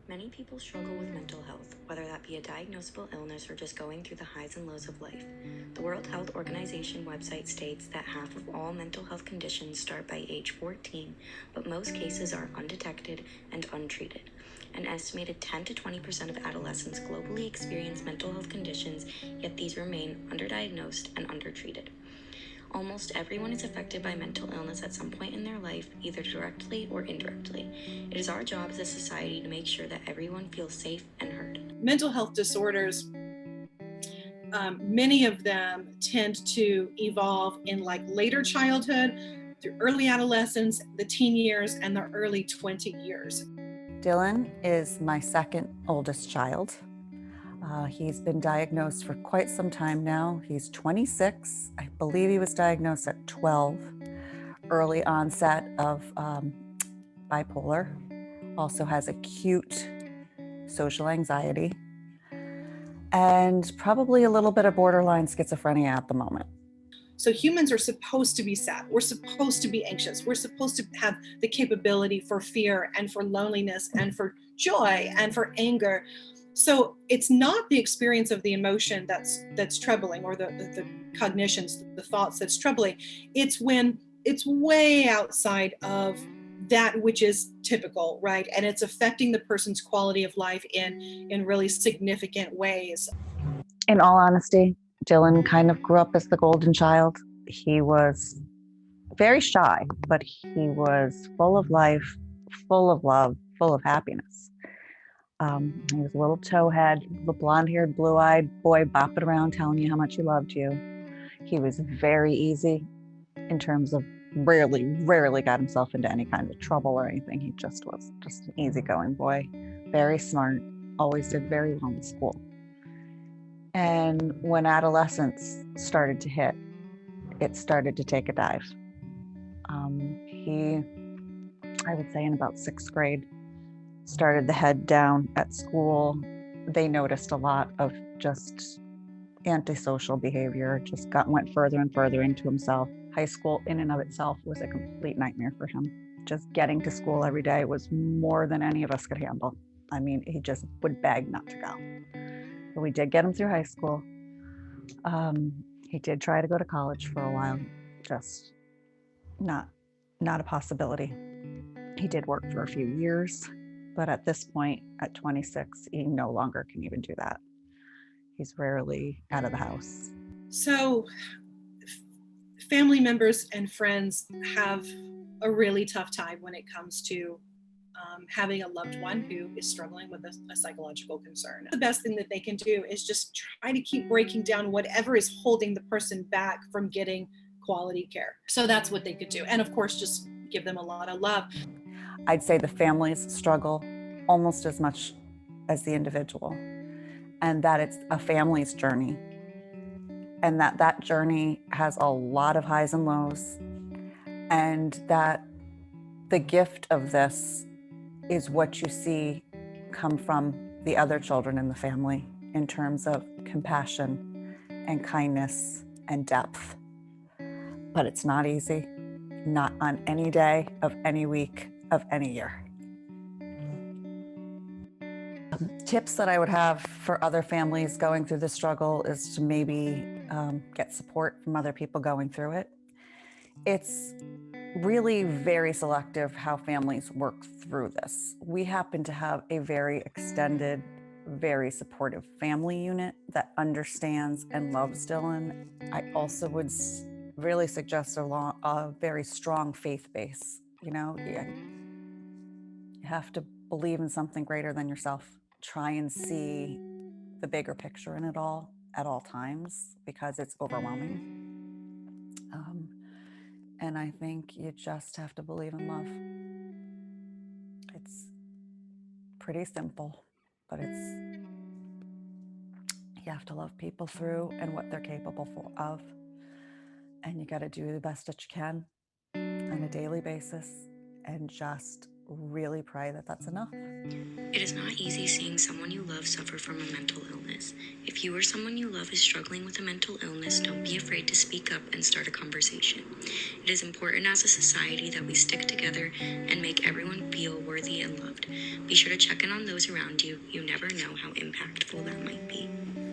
Many people struggle with mental health, whether that be a diagnosable illness or just going through the highs and lows of life. The World Health Organization website states that half of all mental health conditions start by age 14, but most cases are undetected and untreated. An estimated 10 to 20% of adolescents globally experience mental health conditions, yet these remain underdiagnosed and undertreated. Almost everyone is affected by mental illness at some point in their life, either directly or indirectly. It is our job as a society to make sure that everyone feels safe and heard. Mental health disorders, many of them tend to evolve in like later childhood, through early adolescence, the teen years, and the early 20 years. Dylan is my second oldest child. He's been diagnosed for quite some time now. He's 26. I believe he was diagnosed at 12. Early onset of bipolar. Also has acute social anxiety. And probably a little bit of borderline schizophrenia at the moment. So humans are supposed to be sad. We're supposed to be anxious. We're supposed to have the capability for fear and for loneliness and for joy and for anger. So it's not the experience of the emotion that's troubling, or the cognitions, the thoughts that's troubling. It's when it's way outside of that which is typical, right? And it's affecting the person's quality of life in really significant ways. In all honesty, Dylan kind of grew up as the golden child. He was very shy, but he was full of life, full of love, full of happiness. He was a little towhead, the blonde-haired, blue-eyed boy bopping around telling you how much he loved you. He was very easy in terms of rarely got himself into any kind of trouble or anything. He just was just an easygoing boy, very smart, always did very well in school. And when adolescence started to hit, it started to take a dive. He, I would say in about 6th grade, started the head down at school. They noticed a lot of just antisocial behavior, just went further and further into himself. High school in and of itself was a complete nightmare for him. Just getting to school every day was more than any of us could handle. I mean, he just would beg not to go. But we did get him through high school. He did try to go to college for a while, just not a possibility. He did work for a few years, but at this point, at 26, he no longer can even do that. He's rarely out of the house. So family members and friends have a really tough time when it comes to having a loved one who is struggling with a psychological concern. The best thing that they can do is just try to keep breaking down whatever is holding the person back from getting quality care. So that's what they could do. And of course, just give them a lot of love. I'd say the families struggle almost as much as the individual, and that it's a family's journey, and that journey has a lot of highs and lows, and that the gift of this is what you see come from the other children in the family in terms of compassion and kindness and depth. But it's not easy, not on any day of any week of any year. Tips that I would have for other families going through the struggle is to maybe get support from other people going through it. It's really very selective how families work through this. We happen to have a very extended, very supportive family unit that understands and loves Dylan. I also would really suggest a very strong faith base. You have to believe in something greater than yourself. Try and see the bigger picture in it all at all times, because it's overwhelming. And I think you just have to believe in love. It's pretty simple, but you have to love people through and what they're capable of. And you got to do the best that you can on a daily basis and just really pray that that's enough. It is not easy seeing someone you love suffer from a mental illness. If you or someone you love is struggling with a mental illness, don't be afraid to speak up and start a conversation. It is important as a society that we stick together and make everyone feel worthy and loved. Be sure to check in on those around you. You never know how impactful that might be.